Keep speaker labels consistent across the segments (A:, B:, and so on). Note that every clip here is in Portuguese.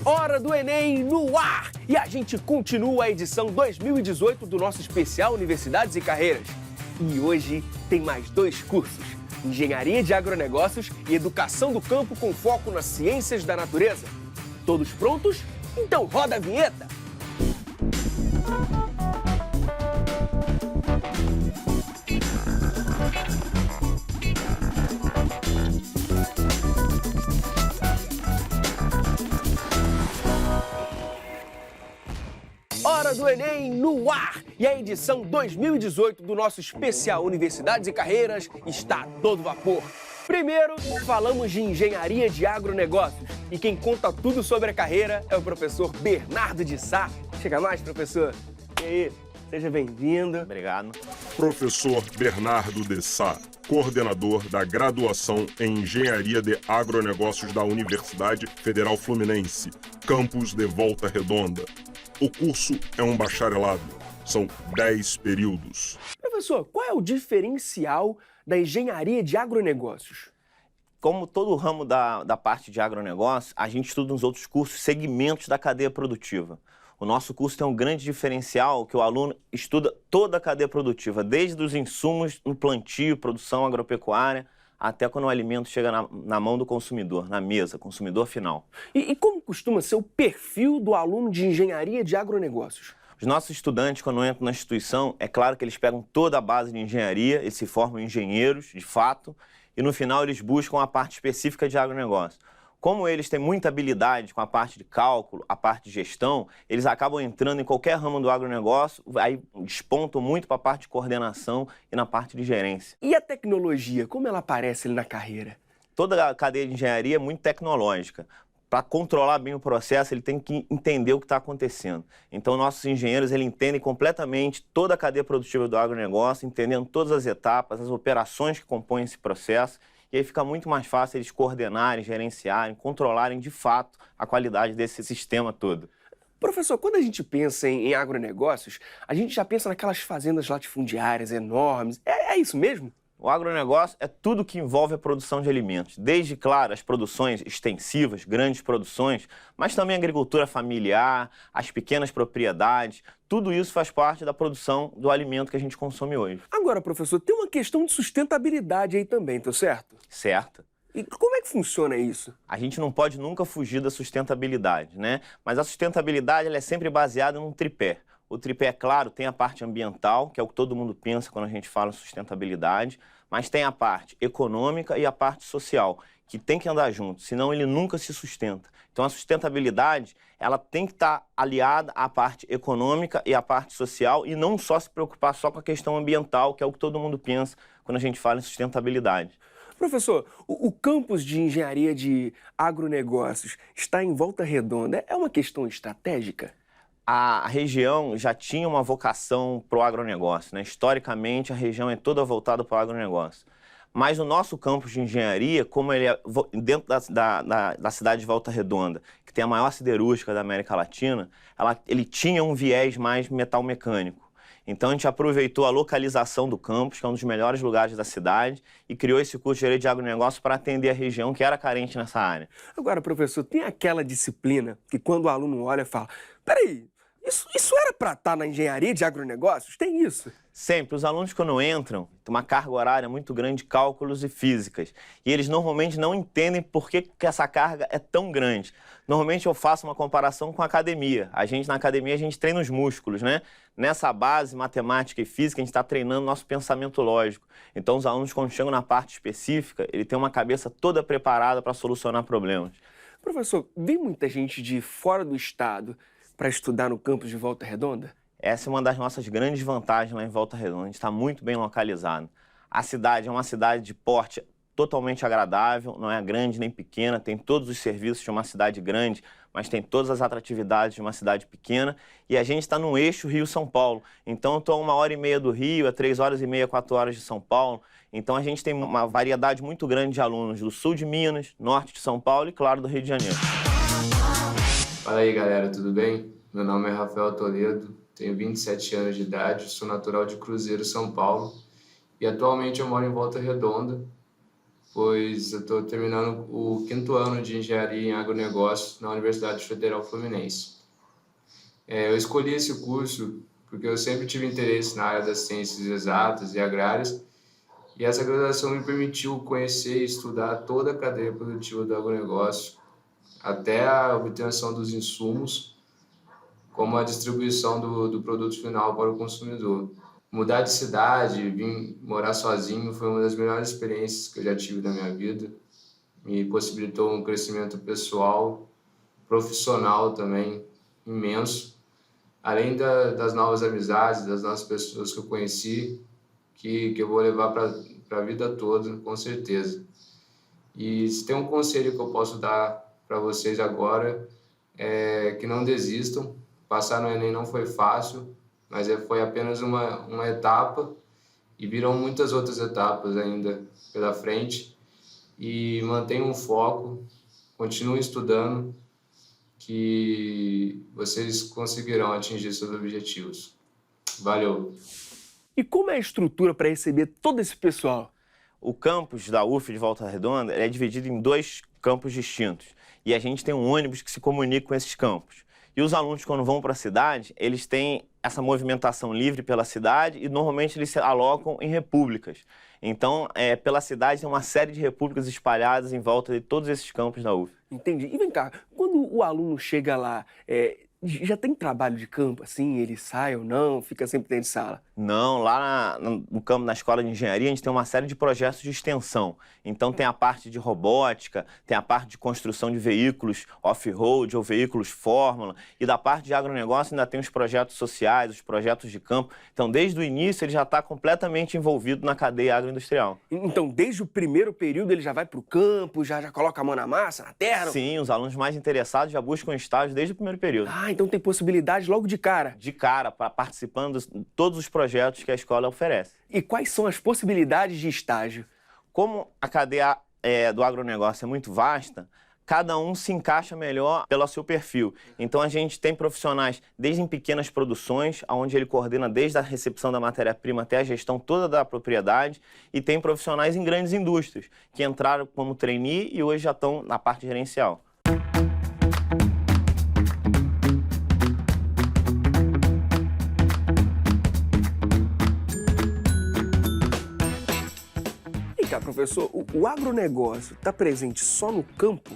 A: Hora do Enem no ar! E a gente continua a edição 2018 do nosso especial Universidades e Carreiras. E hoje tem mais 2 cursos: Engenharia de Agronegócios e Educação do Campo com foco nas ciências da natureza. Todos prontos? Então roda a vinheta! Hora do Enem no ar! E a edição 2018 do nosso especial Universidades e Carreiras está a todo vapor. Primeiro, falamos de Engenharia de Agronegócios. E quem conta tudo sobre a carreira é o professor Bernardo de Sá. Chega mais, professor. E aí, seja bem-vindo.
B: Obrigado.
C: Professor Bernardo de Sá, coordenador da graduação em Engenharia de Agronegócios da Universidade Federal Fluminense, campus de Volta Redonda. O curso é um bacharelado. São 10 períodos.
A: Professor, qual é o diferencial da Engenharia de Agronegócios?
B: Como todo ramo da parte de agronegócio, a gente estuda nos outros cursos segmentos da cadeia produtiva. O nosso curso tem um grande diferencial que o aluno estuda toda a cadeia produtiva, desde os insumos no plantio, produção agropecuária, até quando o alimento chega na mão do consumidor, na mesa, consumidor final.
A: E como costuma ser o perfil do aluno de Engenharia de Agronegócios?
B: Os nossos estudantes, quando entram na instituição, é claro que eles pegam toda a base de engenharia, eles se formam engenheiros, de fato, e no final eles buscam a parte específica de agronegócio. Como eles têm muita habilidade com a parte de cálculo, a parte de gestão, eles acabam entrando em qualquer ramo do agronegócio, aí despontam muito para a parte de coordenação e na parte de gerência.
A: E a tecnologia, como ela aparece ali na carreira?
B: Toda a cadeia de engenharia é muito tecnológica. Para controlar bem o processo, ele tem que entender o que está acontecendo. Então, nossos engenheiros eles entendem completamente toda a cadeia produtiva do agronegócio, entendendo todas as etapas, as operações que compõem esse processo. E aí fica muito mais fácil eles coordenarem, gerenciarem, controlarem de fato a qualidade desse sistema todo.
A: Professor, quando a gente pensa em agronegócios, a gente já pensa naquelas fazendas latifundiárias enormes. É isso mesmo?
B: O agronegócio é tudo que envolve a produção de alimentos, desde, claro, as produções extensivas, grandes produções, mas também a agricultura familiar, as pequenas propriedades, tudo isso faz parte da produção do alimento que a gente consome hoje.
A: Agora, professor, tem uma questão de sustentabilidade aí também, tá certo?
B: Certo.
A: E como é que funciona isso?
B: A gente não pode nunca fugir da sustentabilidade, né? Mas a sustentabilidade ela é sempre baseada num tripé. O tripé, é claro, tem a parte ambiental, que é o que todo mundo pensa quando a gente fala em sustentabilidade, mas tem a parte econômica e a parte social, que tem que andar junto, senão ele nunca se sustenta. Então a sustentabilidade, ela tem que estar aliada à parte econômica e à parte social e não só se preocupar só com a questão ambiental, que é o que todo mundo pensa quando a gente fala em sustentabilidade.
A: Professor, o campus de Engenharia de Agronegócios está em Volta Redonda. É uma questão estratégica?
B: A região já tinha uma vocação para o agronegócio, né? Historicamente, a região é toda voltada para o agronegócio. Mas o nosso campus de engenharia, como ele é dentro da cidade de Volta Redonda, que tem a maior siderúrgica da América Latina, ele tinha um viés mais metal mecânico. Então, a gente aproveitou a localização do campus, que é um dos melhores lugares da cidade, e criou esse curso de Engenharia de Agronegócio para atender a região que era carente nessa área.
A: Agora, professor, tem aquela disciplina que quando o aluno olha fala: peraí, isso era para estar na Engenharia de Agronegócios? Tem isso?
B: Sempre. Os alunos, quando entram, tem uma carga horária muito grande de cálculos e físicas. E eles normalmente não entendem por que essa carga é tão grande. Normalmente eu faço uma comparação com a academia. Na academia, a gente treina os músculos, né? Nessa base, matemática e física, a gente está treinando nosso pensamento lógico. Então, os alunos, quando chegam na parte específica, ele tem uma cabeça toda preparada para solucionar problemas.
A: Professor, vem muita gente de fora do estado para estudar no campus de Volta Redonda?
B: Essa é uma das nossas grandes vantagens lá em Volta Redonda. A gente está muito bem localizado. A cidade é uma cidade de porte totalmente agradável, não é grande nem pequena, tem todos os serviços de uma cidade grande, mas tem todas as atratividades de uma cidade pequena. E a gente está no eixo Rio-São Paulo. Então, eu estou a 1h30 do Rio, a 3h30, 4 horas de São Paulo. Então, a gente tem uma variedade muito grande de alunos do sul de Minas, norte de São Paulo e, claro, do Rio de Janeiro.
D: Fala aí, galera, tudo bem? Meu nome é Rafael Toledo, tenho 27 anos de idade, sou natural de Cruzeiro, São Paulo, e atualmente eu moro em Volta Redonda, pois eu estou terminando o 5º ano de Engenharia em Agronegócios na Universidade Federal Fluminense. Eu escolhi esse curso porque eu sempre tive interesse na área das ciências exatas e agrárias, e essa graduação me permitiu conhecer e estudar toda a cadeia produtiva do agronegócio, até a obtenção dos insumos, como a distribuição do produto final para o consumidor. Mudar de cidade, vir morar sozinho foi uma das melhores experiências que eu já tive na minha vida. Me possibilitou um crescimento pessoal, profissional também, imenso. Além das novas amizades, das novas pessoas que eu conheci, que eu vou levar para a vida toda, com certeza. E se tem um conselho que eu posso dar para vocês agora, é que não desistam. Passar no Enem não foi fácil, mas foi apenas uma etapa, e virão muitas outras etapas ainda pela frente. E mantenham um foco, continuem estudando, que vocês conseguirão atingir seus objetivos. Valeu!
A: E como é a estrutura para receber todo esse pessoal?
B: O campus da UF de Volta Redonda é dividido em 2 campos distintos. E a gente tem um ônibus que se comunica com esses campos. E os alunos, quando vão para a cidade, eles têm essa movimentação livre pela cidade e normalmente eles se alocam em repúblicas. Então, pela cidade tem uma série de repúblicas espalhadas em volta de todos esses campos da UF.
A: Entendi. E vem cá, quando o aluno chega lá, já tem trabalho de campo, assim, ele sai ou não, fica sempre dentro de sala?
B: Não, lá no campo, na escola de engenharia, a gente tem uma série de projetos de extensão. Então tem a parte de robótica, tem a parte de construção de veículos off-road ou veículos fórmula, e da parte de agronegócio ainda tem os projetos sociais, os projetos de campo. Então, desde o início, ele já está completamente envolvido na cadeia agroindustrial.
A: Então, desde o primeiro período, ele já vai para o campo, já coloca a mão na massa, na terra?
B: Sim, os alunos mais interessados já buscam estágio desde o primeiro período.
A: Então tem possibilidade logo de cara?
B: De cara, participando de todos os projetos que a escola oferece.
A: E quais são as possibilidades de estágio?
B: Como a cadeia do agronegócio é muito vasta, cada um se encaixa melhor pelo seu perfil. Então a gente tem profissionais desde em pequenas produções, onde ele coordena desde a recepção da matéria-prima até a gestão toda da propriedade, e tem profissionais em grandes indústrias, que entraram como trainee e hoje já estão na parte gerencial.
A: Professor, o agronegócio está presente só no campo?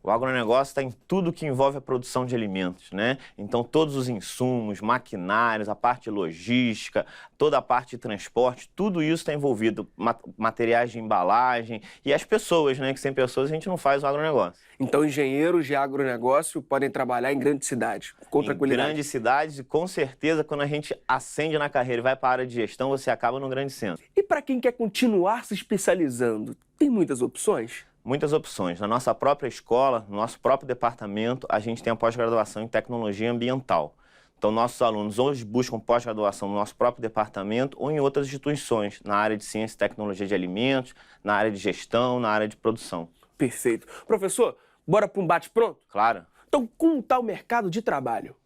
B: O agronegócio está em tudo que envolve a produção de alimentos, né? Então, todos os insumos, maquinários, a parte de logística, toda a parte de transporte, tudo isso está envolvido, materiais de embalagem e as pessoas, né? Que sem pessoas a gente não faz o agronegócio.
A: Então, engenheiros de agronegócio podem trabalhar em grandes cidades, com tranquilidade?
B: Em grandes cidades, e com certeza, quando a gente ascende na carreira e vai para a área de gestão, você acaba num grande centro.
A: E para quem quer continuar se especializando, tem muitas opções?
B: Muitas opções. Na nossa própria escola, no nosso próprio departamento, a gente tem a pós-graduação em tecnologia ambiental. Então, nossos alunos hoje buscam pós-graduação no nosso próprio departamento ou em outras instituições, na área de ciência e tecnologia de alimentos, na área de gestão, na área de produção.
A: Perfeito. Professor, bora para um bate-pronto?
B: Claro.
A: Então, como está o mercado de trabalho?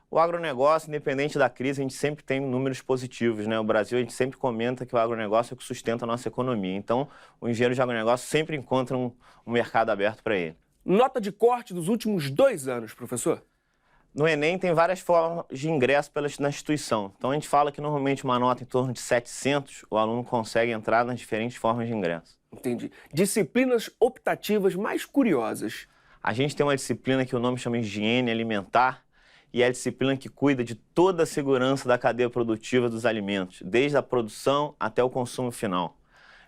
B: O agronegócio, independente da crise, a gente sempre tem números positivos, né? O Brasil, a gente sempre comenta que o agronegócio é o que sustenta a nossa economia. Então, o engenheiro de agronegócio sempre encontra um mercado aberto para ele.
A: Nota de corte dos últimos 2 anos, professor?
B: No Enem tem várias formas de ingresso na instituição. Então, a gente fala que normalmente uma nota em torno de 700, o aluno consegue entrar nas diferentes formas de ingresso.
A: Entendi. Disciplinas optativas mais curiosas.
B: A gente tem uma disciplina que o nome chama higiene alimentar, e é a disciplina que cuida de toda a segurança da cadeia produtiva dos alimentos, desde a produção até o consumo final.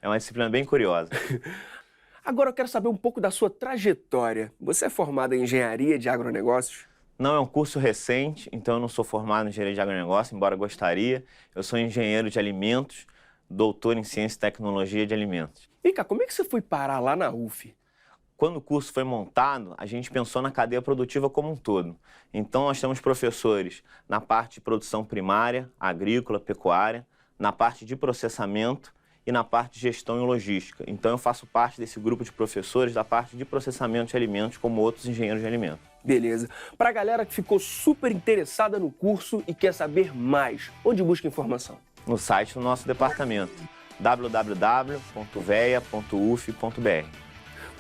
B: É uma disciplina bem curiosa.
A: Agora eu quero saber um pouco da sua trajetória. Você é formado em engenharia de agronegócios?
B: Não, é um curso recente, então eu não sou formado em engenharia de agronegócio, embora gostaria. Eu sou engenheiro de alimentos, doutor em ciência e tecnologia de alimentos.
A: E cá, como é que você foi parar lá na UF?
B: Quando o curso foi montado, a gente pensou na cadeia produtiva como um todo. Então, nós temos professores na parte de produção primária, agrícola, pecuária, na parte de processamento e na parte de gestão e logística. Então, eu faço parte desse grupo de professores da parte de processamento de alimentos, como outros engenheiros de alimentos.
A: Beleza. Para a galera que ficou super interessada no curso e quer saber mais, onde busca informação?
B: No site do nosso departamento. www.vea.uf.br.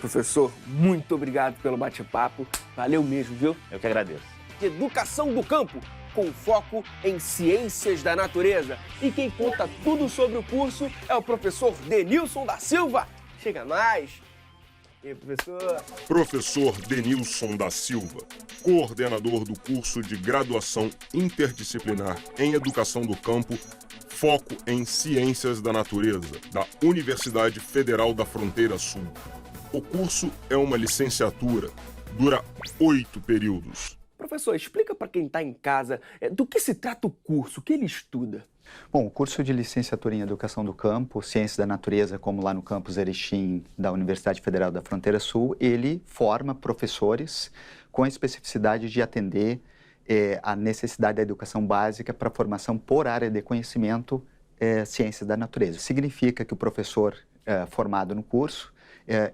A: Professor, muito obrigado pelo bate-papo. Valeu mesmo, viu?
B: Eu que agradeço.
A: De Educação do Campo, com foco em ciências da natureza. E quem conta tudo sobre o curso é o professor Denilson da Silva. Chega mais. E aí, professor?
C: Professor Denilson da Silva, coordenador do curso de graduação interdisciplinar em Educação do Campo, foco em Ciências da Natureza, da Universidade Federal da Fronteira Sul. O curso é uma licenciatura, dura 8 períodos.
A: Professor, explica para quem está em casa do que se trata o curso, o que ele estuda.
E: Bom, o curso de licenciatura em Educação do Campo, Ciências da Natureza, como lá no campus Erechim da Universidade Federal da Fronteira Sul, ele forma professores com a especificidade de atender a necessidade da educação básica para a formação por área de conhecimento Ciências da Natureza. Significa que o professor formado no curso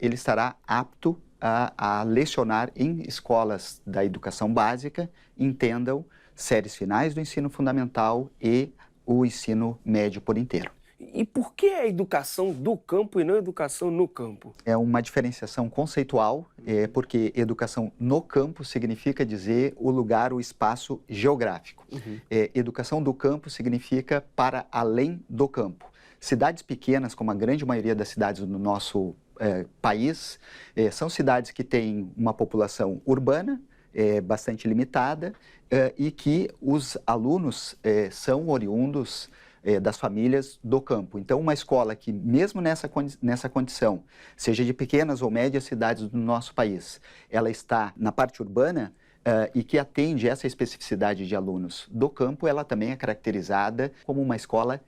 E: ele estará apto a lecionar em escolas da educação básica, entendam, séries finais do ensino fundamental e o ensino médio por inteiro.
A: E por que a educação do campo e não a educação no campo?
E: É uma diferenciação conceitual, porque educação no campo significa dizer o lugar, o espaço geográfico. Educação do campo significa para além do campo. Cidades pequenas, como a grande maioria das cidades do nosso país, são cidades que têm uma população urbana, bastante limitada, e que os alunos são oriundos das famílias do campo. Então, uma escola que, mesmo nessa condição, seja de pequenas ou médias cidades do nosso país, ela está na parte urbana e que atende essa especificidade de alunos do campo, ela também é caracterizada como uma escola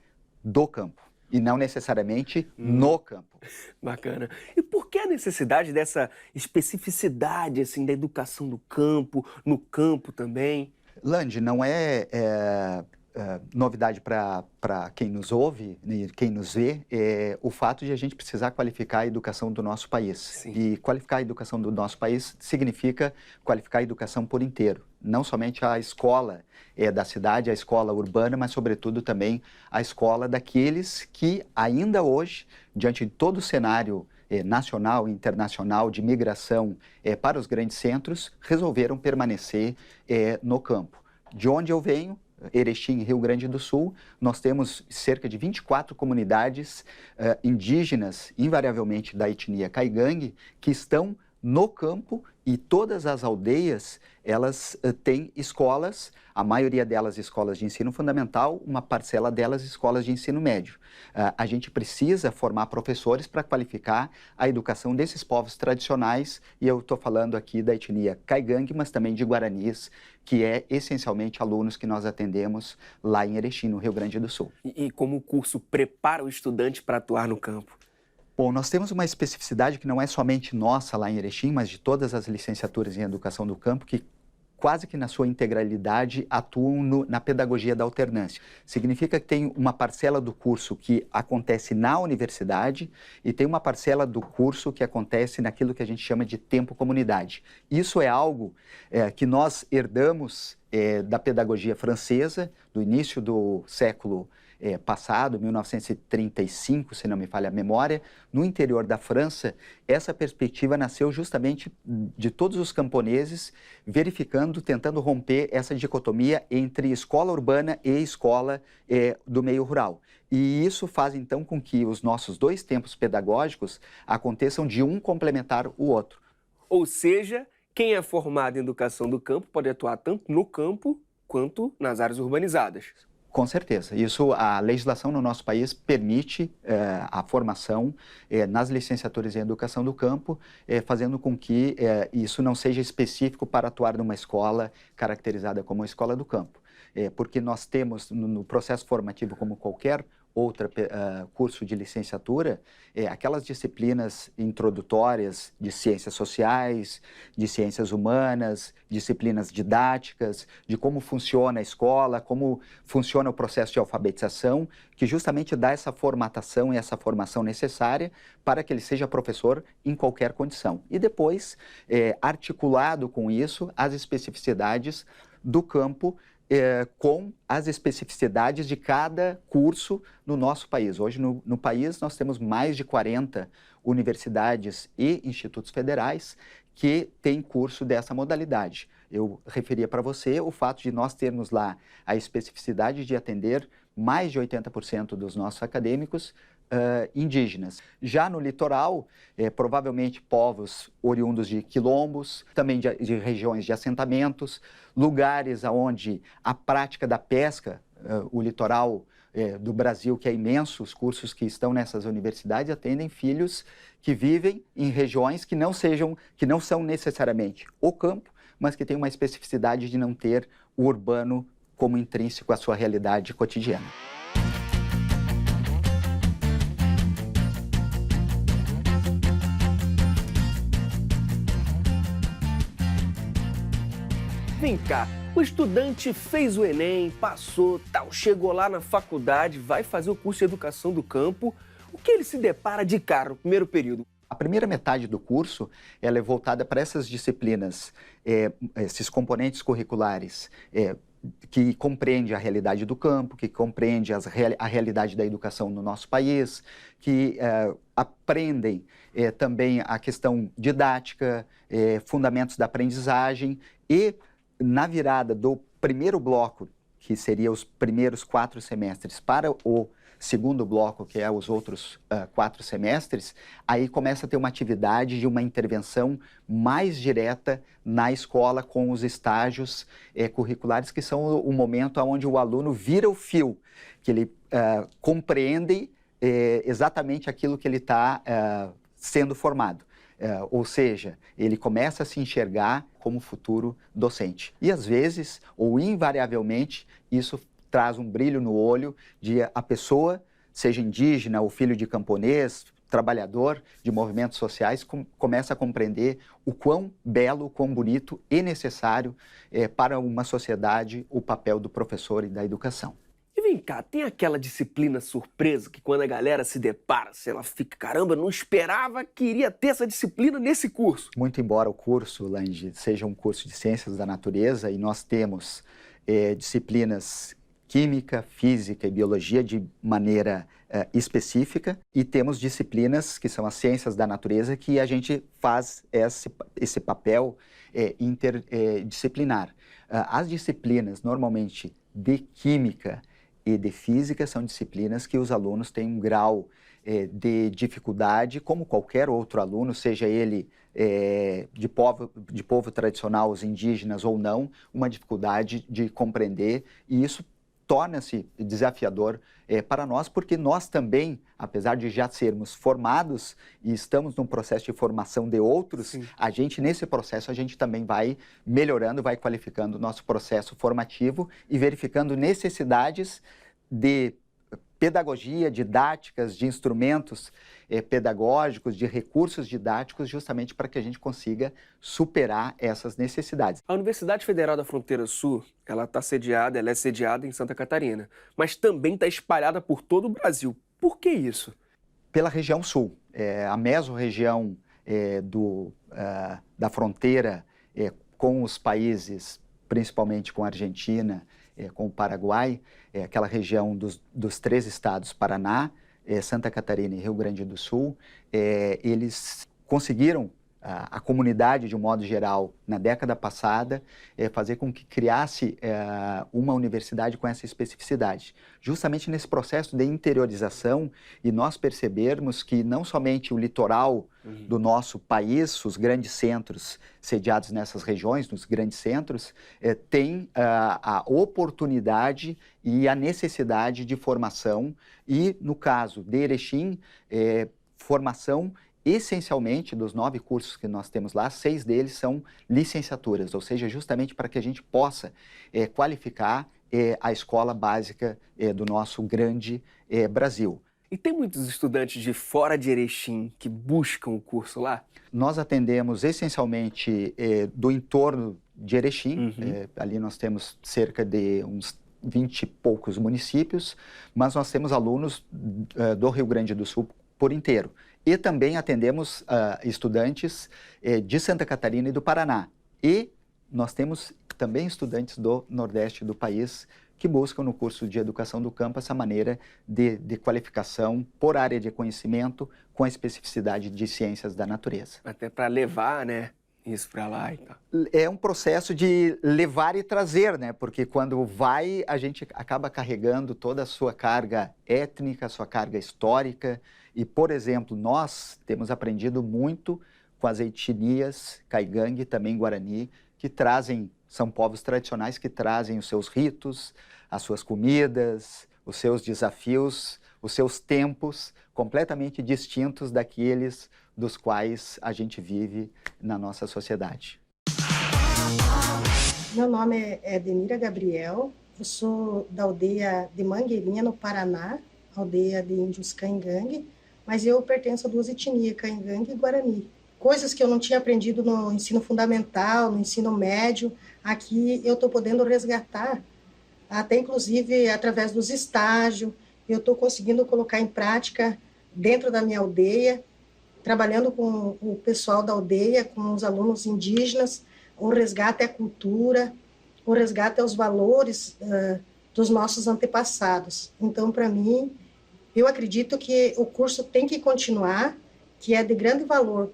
E: do campo. E não necessariamente no campo.
A: Bacana. E por que a necessidade dessa especificidade assim, da educação do campo, no campo também?
E: Lande, não é novidade para quem nos ouve e quem nos vê o fato de a gente precisar qualificar a educação do nosso país.
A: Sim.
E: E qualificar a educação do nosso país significa qualificar a educação por inteiro. Não somente a escola da cidade, a escola urbana, mas sobretudo também a escola daqueles que ainda hoje, diante de todo o cenário nacional e internacional de migração para os grandes centros, resolveram permanecer no campo. De onde eu venho, Erechim, Rio Grande do Sul, nós temos cerca de 24 comunidades indígenas, invariavelmente da etnia caigangue, que estão no campo e todas as aldeias, elas têm escolas, a maioria delas escolas de ensino fundamental, uma parcela delas escolas de ensino médio. A gente precisa formar professores para qualificar a educação desses povos tradicionais, e eu estou falando aqui da etnia caigangue, mas também de guaranis, que é essencialmente alunos que nós atendemos lá em Erechim, no Rio Grande do Sul.
A: E como o curso prepara o estudante para atuar no campo?
E: Bom, nós temos uma especificidade que não é somente nossa lá em Erechim, mas de todas as licenciaturas em Educação do Campo, que quase que na sua integralidade atuam na pedagogia da alternância. Significa que tem uma parcela do curso que acontece na universidade e tem uma parcela do curso que acontece naquilo que a gente chama de tempo comunidade. Isso é algo que nós herdamos da pedagogia francesa, do início do século passado, 1935, se não me falha a memória, no interior da França, essa perspectiva nasceu justamente de todos os camponeses verificando, tentando romper essa dicotomia entre escola urbana e escola do meio rural. E isso faz então com que os nossos dois tempos pedagógicos aconteçam de um complementar o outro.
A: Ou seja, quem é formado em educação do campo pode atuar tanto no campo quanto nas áreas urbanizadas.
E: Com certeza. Isso, a legislação no nosso país permite a formação nas licenciaturas em Educação do Campo, fazendo com que isso não seja específico para atuar numa escola caracterizada como a escola do campo. Porque nós temos no processo formativo, como qualquer outro curso de licenciatura, aquelas disciplinas introdutórias de ciências sociais, de ciências humanas, disciplinas didáticas, de como funciona a escola, como funciona o processo de alfabetização, que justamente dá essa formatação e essa formação necessária para que ele seja professor em qualquer condição. E depois, articulado com isso, as especificidades do campo com as especificidades de cada curso no nosso país. Hoje, no país, nós temos mais de 40 universidades e institutos federais que têm curso dessa modalidade. Eu referia para você o fato de nós termos lá a especificidade de atender mais de 80% dos nossos acadêmicos indígenas. Já no litoral, provavelmente povos oriundos de quilombos, também de regiões de assentamentos, lugares onde a prática da pesca, o litoral do Brasil, que é imenso, os cursos que estão nessas universidades atendem filhos que vivem em regiões que não são necessariamente o campo, mas que têm uma especificidade de não ter o urbano como intrínseco à sua realidade cotidiana.
A: Vem cá, o estudante fez o Enem, passou, tal, chegou lá na faculdade, vai fazer o curso de Educação do Campo. O que ele se depara de cara no primeiro período?
E: A primeira metade do curso ela é voltada para essas disciplinas, esses componentes curriculares, que compreende a realidade do campo, que compreende a realidade da educação no nosso país, que aprendem também a questão didática, fundamentos da aprendizagem e na virada do primeiro bloco, que seria os primeiros 4 semestres, para o segundo bloco, que é os outros 4 semestres, aí começa a ter uma atividade de uma intervenção mais direta na escola com os estágios curriculares, que são o momento onde o aluno vira o fio, que ele compreende exatamente aquilo que ele está sendo formado. Ou seja, ele começa a se enxergar como futuro docente. E às vezes, ou invariavelmente, isso traz um brilho no olho de a pessoa, seja indígena ou filho de camponês, trabalhador de movimentos sociais, começa a compreender o quão belo, o quão bonito e necessário para uma sociedade o papel do professor e da educação.
A: E vem cá, tem aquela disciplina surpresa que quando a galera se depara, ela fica, caramba, não esperava que iria ter essa disciplina nesse curso.
E: Muito embora o curso, Lange, seja um curso de ciências da natureza e nós temos disciplinas química, física e biologia de maneira específica e temos disciplinas que são as ciências da natureza que a gente faz esse papel interdisciplinar. As disciplinas normalmente de química e de física são disciplinas que os alunos têm um grau de dificuldade, como qualquer outro aluno, seja ele de povo tradicional, os indígenas ou não, uma dificuldade de compreender, e isso torna-se desafiador para nós, porque nós também, apesar de já sermos formados e estamos num processo de formação de outros, sim, nesse processo, a gente também vai melhorando, vai qualificando o nosso processo formativo e verificando necessidades de pedagogia, didáticas, de instrumentos pedagógicos, de recursos didáticos, justamente para que a gente consiga superar essas necessidades.
A: A Universidade Federal da Fronteira Sul, ela é sediada em Santa Catarina, mas também está espalhada por todo o Brasil. Por que isso?
E: Pela região sul. A mesorregião da fronteira com os países, principalmente com a Argentina, com o Paraguai, aquela região dos 3 estados, Paraná, Santa Catarina e Rio Grande do Sul, eles conseguiram, a comunidade de um modo geral, na década passada, fazer com que criasse uma universidade com essa especificidade. Justamente nesse processo de interiorização e nós percebermos que não somente o litoral do nosso país, os grandes centros sediados nessas regiões, nos grandes centros, tem a oportunidade e a necessidade de formação e, no caso de Erechim, formação essencialmente dos 9 cursos que nós temos lá, 6 deles são licenciaturas, ou seja, justamente para que a gente possa qualificar a escola básica do nosso grande Brasil.
A: E tem muitos estudantes de fora de Erechim que buscam o curso lá?
E: Nós atendemos essencialmente do entorno de Erechim, ali nós temos cerca de uns 20 e poucos municípios, mas nós temos alunos do Rio Grande do Sul por inteiro. E também atendemos estudantes de Santa Catarina e do Paraná. E nós temos também estudantes do Nordeste do país que buscam no curso de Educação do Campo essa maneira de qualificação por área de conhecimento com a especificidade de ciências da natureza.
A: Até para levar, né, isso para lá e tal.
E: É um processo de levar e trazer, né? Porque quando vai, a gente acaba carregando toda a sua carga étnica, a sua carga histórica. E, por exemplo, nós temos aprendido muito com as etnias Caigangue e também Guarani, que trazem, são povos tradicionais que trazem os seus ritos, as suas comidas, os seus desafios, os seus tempos completamente distintos daqueles dos quais a gente vive na nossa sociedade.
F: Meu nome é Denira Gabriel, eu sou da aldeia de Mangueirinha, no Paraná, aldeia de índios Caigangue, mas eu pertenço a duas etnias, Caigangue e Guarani. Coisas que eu não tinha aprendido no ensino fundamental, no ensino médio, aqui eu estou podendo resgatar, até inclusive através dos estágios, eu estou conseguindo colocar em prática dentro da minha aldeia, trabalhando com o pessoal da aldeia, com os alunos indígenas, o resgate à cultura, o resgate aos valores dos nossos antepassados. Então, para mim, eu acredito que o curso tem que continuar, que é de grande valor,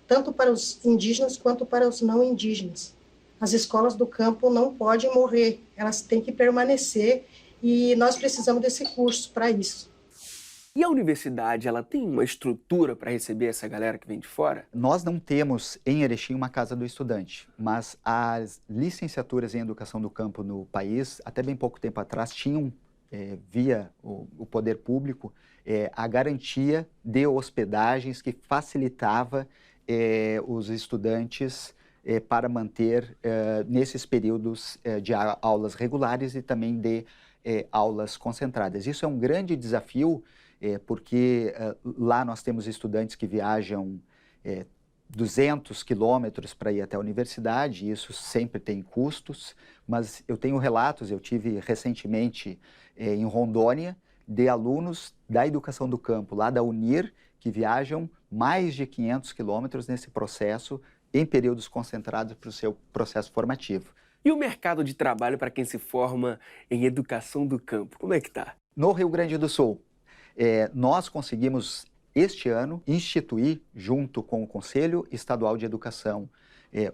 F: tanto para os indígenas quanto para os não indígenas. As escolas do campo não podem morrer, elas têm que permanecer e nós precisamos desse curso para isso.
A: E a universidade, ela tem uma estrutura para receber essa galera que vem de fora?
E: Nós não temos em Erechim uma casa do estudante, mas as licenciaturas em educação do campo no país, até bem pouco tempo atrás, tinham, via o poder público, a garantia de hospedagens que facilitava os estudantes para manter nesses períodos de aulas regulares e também de aulas concentradas. Isso é um grande desafio, porque lá nós temos estudantes que viajam 200 quilômetros para ir até a universidade, e isso sempre tem custos, mas eu tenho relatos, eu tive recentemente em Rondônia, de alunos da educação do campo, lá da UNIR, que viajam mais de 500 quilômetros nesse processo, em períodos concentrados para o seu processo formativo.
A: E o mercado de trabalho para quem se forma em educação do campo, como é que está?
E: No Rio Grande do Sul, nós conseguimos, este ano, instituir, junto com o Conselho Estadual de Educação,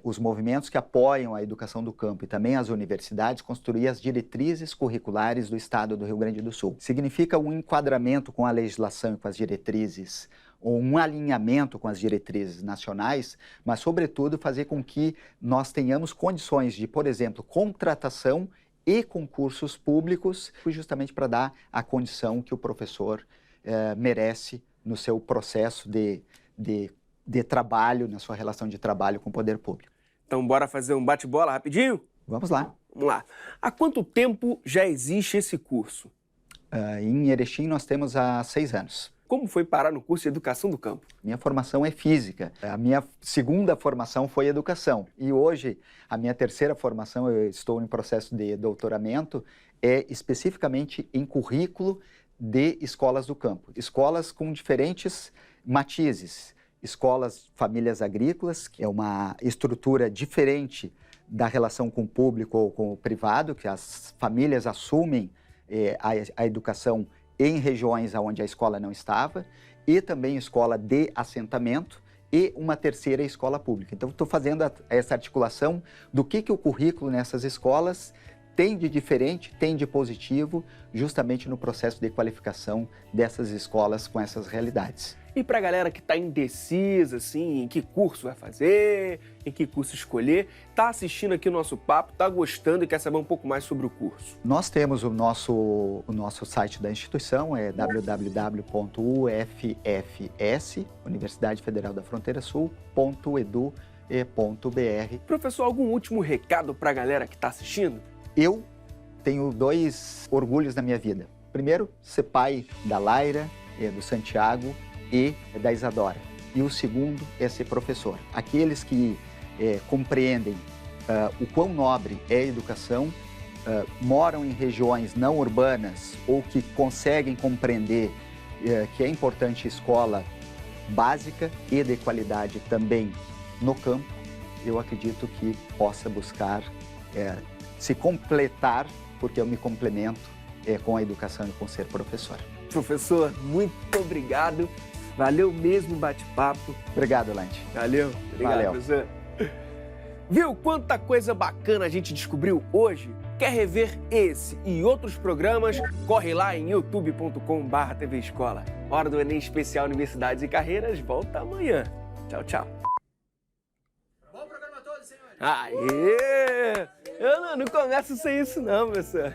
E: os movimentos que apoiam a educação do campo e também as universidades, construir as diretrizes curriculares do Estado do Rio Grande do Sul. Significa um enquadramento com a legislação e com as diretrizes, ou um alinhamento com as diretrizes nacionais, mas, sobretudo, fazer com que nós tenhamos condições de, por exemplo, contratação e concursos públicos, justamente para dar a condição que o professor merece no seu processo de trabalho, na sua relação de trabalho com o poder público.
A: Então, bora fazer um bate-bola rapidinho?
E: Vamos lá.
A: Vamos lá. Há quanto tempo já existe esse curso?
E: Em Erechim nós temos há 6 anos.
A: Como foi parar no curso de Educação do Campo?
E: Minha formação é física. A minha segunda formação foi educação. E hoje, a minha terceira formação, eu estou em processo de doutoramento, é especificamente em currículo de escolas do campo. Escolas com diferentes matizes. Escolas famílias agrícolas, que é uma estrutura diferente da relação com o público ou com o privado, que as famílias assumem a educação em regiões onde a escola não estava, e também escola de assentamento, e uma terceira escola pública. Então, estou fazendo essa articulação do que o currículo nessas escolas tem de diferente, tem de positivo, justamente no processo de qualificação dessas escolas com essas realidades.
A: E para a galera que está indecisa, assim, em que curso vai fazer, em que curso escolher, está assistindo aqui o nosso papo, está gostando e quer saber um pouco mais sobre o curso?
E: Nós temos o nosso site da instituição, é www.ufs, Universidade Federal da Fronteira Sul.edu.br.
A: Professor, algum último recado para a galera que está assistindo?
E: Eu tenho 2 orgulhos na minha vida. Primeiro, ser pai da Laira, do Santiago e da Isadora. E o segundo é ser professor. Aqueles que compreendem o quão nobre é a educação, moram em regiões não urbanas ou que conseguem compreender que é importante escola básica e de qualidade também no campo, eu acredito que possa buscar se completar, porque eu me complemento com a educação e com ser professor.
A: Professor, muito obrigado. Valeu mesmo o bate-papo.
E: Obrigado, Lante.
A: Valeu. Obrigado,
E: Valeu.
A: professor. Viu quanta coisa bacana a gente descobriu hoje? Quer rever esse e outros programas? Corre lá em youtube.com/TV Escola. Hora do Enem Especial Universidades e Carreiras volta amanhã. Tchau, tchau. Bom programa a todos, senhores. Aê! Eu não começo sem isso não, professor.